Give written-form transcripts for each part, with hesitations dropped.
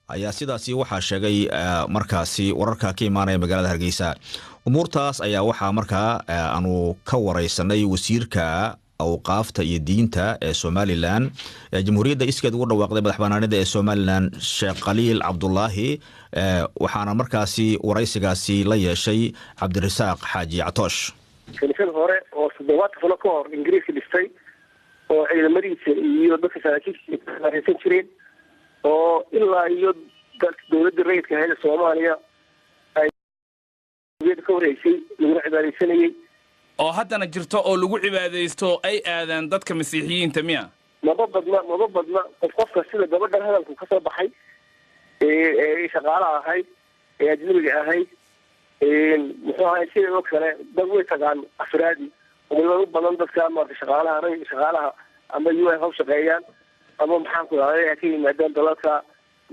ayaa sidaasi waxaa sheegay markaasi wararka ka imaanaya magaalada Hargeysa. Umuurtaas ayaa waxaa markaa aanu ka wareysanay wasiirka awqaafta iyo diinta ee Somaliland jamhuuriyadda iskeed ugu dhawaaqday madaxbannaanida ee Somaliland Sheekh Khaliil Cabdullaahi waxaana markaasi wareysigaasi la yeeshay Cabdirasaaq Xaaji Catoosh. كنيسة هوري أو صدوات فلكور إنجليزي لستي أو إلى مريض يود بس ساكيس سنترين أو إلا يود دولة الرئيس كهذا الصومالية أي يود كوريسي من عبادة سنية أو حتى نجرتو أو لجوء عبادة يستو أي آذان ضد كمسيحيين تميا ما ضبط قف كسر قبل هذا الكسر بحي شغالة هاي أجنبي هاي muxuu sida oo kale dad way tagaan afraadi oo badan dadka marka shaqaalaha ama yuhay haw shaqeeyaan ama maxaan ku raadayay ka yimaadaan dalalka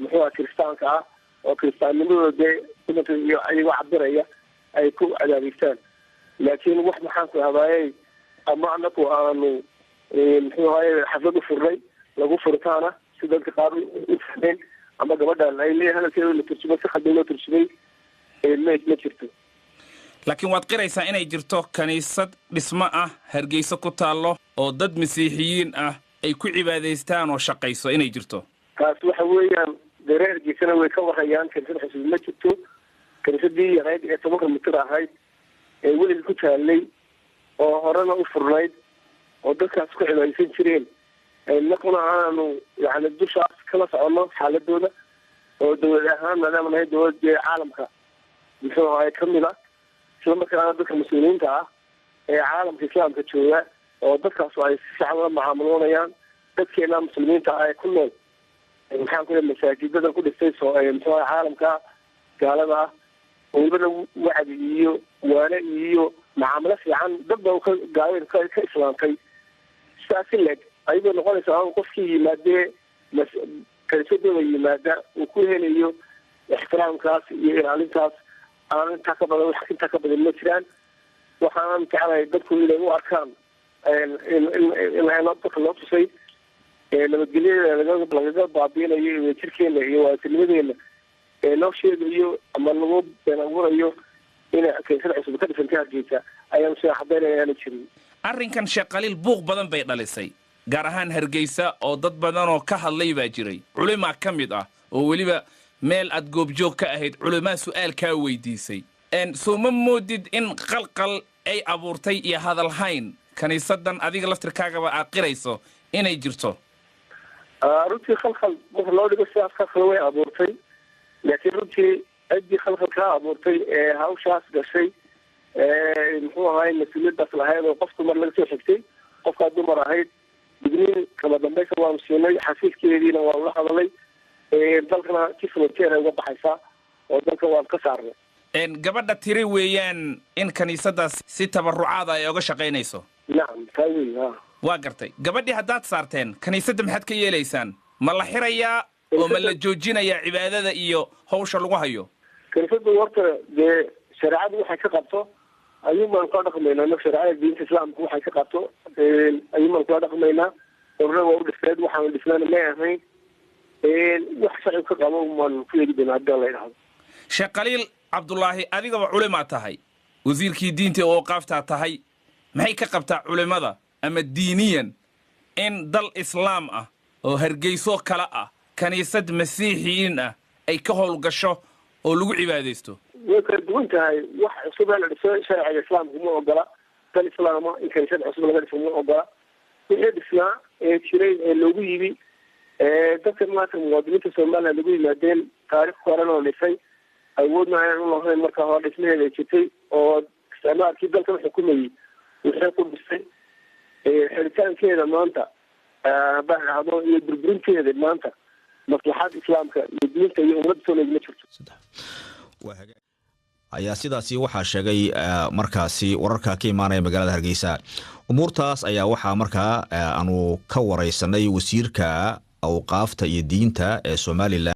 muxuu kiristaanka ah oo kiristaanimada iyo ayaga cabiraya ay ku cadaabistaan laakiin wax maxaan ku raadayay ama anagu aanu muxuu xaflad u furnay lagu furtaana sida dadka qaar u fahmeen ama gabadhan ay leeyahay halkeeda la turjumay si khadin loo turjumay ما jirto laakiin waad qiraysaa inay jirto kaniisad dhismo ah Hargeysa ku taalo oo dad masiixiyiin ah ay ku cibaadaystaan oo shaqayso inay jirto taas waxa weeyaan Hargeysana way ka warayaan kaniisad xisbi ma jirto kaniisadii yareed ee 10 mitir ahayd ee weli ku taalay oo horena u furnayd oo dadkaas ku cibaadaysan jireen annaguna aanu yaani dushaas kala socono xaaladooda oo dawlad ahaan maadaama ay dawladda caalamka muxuu ay kamida sida markaa dadka muslimiinta ah ee caalamka islaamka jooga oo dadkaas ay si fiican la macaamiloonayaan dadkeena muslimiinta ah ee ku nool maxaan ku leeyahay masaajidada ku dhistay soo ay muxuu caalamka gaalada ah oo wada wacdi iyo waana iyo macaamilo fiican dad baa ka gaayeen ka islaamtay sidaas leeg ayuu noqonaysaa qofkii yimaadee kaniisadooda yimaada uu ku helayo ixtiraamkaas iyo ilaalintaas aan inta ka badan wax inta ka badan ma jiraan waxaan jeclahay dadku inay u arkaan in dadka loo tusay nabadgelyada laga baabiinayo jirkeena iyo waasinimadeena loo sheegayo ama lagu beenagunayo in kaniisad cusub ka dhisantay Hargeysa ayaan soo xadeynayaan jirin arrinkan Sheekh Khaliil buuq badan bay dhalisay gaar ahaan Hargeysa oo dad badan oo ka hadlay baa jiray culimo ka mid ah oo waliba meel ad goobjoog ka ahayd culimo su'aal ka weydiisay soo ma moodid in qalqal ay abuurtay iyo hadalhayn kaniisadan adiga laftirkaaga aad qirayso inay jirto runtii qalqal marka loo dhigo sidaas qalqal way abuurtay laakiin runtii cidii qalqal ka abuurtay ee hawshaas gashay muxuu ahaay mas'uuliyadaas lahayd oo qofku mar laga soo xigtay qofka dumar ahayd digniin kala dambaysa waan siinay xafiiskeediina waan la hadalay dalkana kifloteer uga baxaysa oo dalka waan ka saarnay gabadha tiri weeyaan in kaniisadaas si tabarucaad ay uga shaqeynayso naam taawiya waa gartay gabadhii haddaad saarteen kaniisada maxaad ka yeelaysaan ma la xirayaa oo ma la joojinayaa cibaadada iyo hawsha lagu hayo kaniisadu warta dee shariicadu waxay ka qabto ayuumaan kula dhaqmaynaa shariicada diinta islaamka waxay ka qabto ayuumaan kula dhaqmaynaa orna waa u dhisneed waxaan dhisnaan ma ahayn wax sharci ka qabo man ku yeeli doonaa hadda la yiraahdo Sheekh Khaliil Cabdullaahi adigaba culimo tahay wasiirkii diinta oo qaafta tahay maxay ka qabtaa culimada ama diiniyan in dal islaam ah oo Hargeyso kala ah kaniisad masiixiyiin ah ay ka howlgasho oo lagu cibaadeysto way kala duwan tahay wax cusub la dhiso sharciga islaamka ma ogola dal islaama in kaniisad cusub laga dhiso ma ogola wixii dhisnaa ee jiray ee loogu yimi dadka maanta muwaadiniinta Soomaaliya lagu yimaadeen taariikh hore loo dhisay awoodna aan u lahayn marka hore dhismaheeda jirtay oo isticmaalkii dalka xukumayay wixii ku dhisay xiritaankeeda maanta baaxado iyo burburinteeda maanta maslaxad islaamka iyo diinta iyo ummadda Soomaaliya ma jirto ayaa sidaasi waxaa sheegay markaasi wararka ka imaanaya magaalada Hargeysa. Umuurtaas ayaa waxaa markaa aanu ka wareysanay wasiirka awqaafta iyo diinta ee Somaliland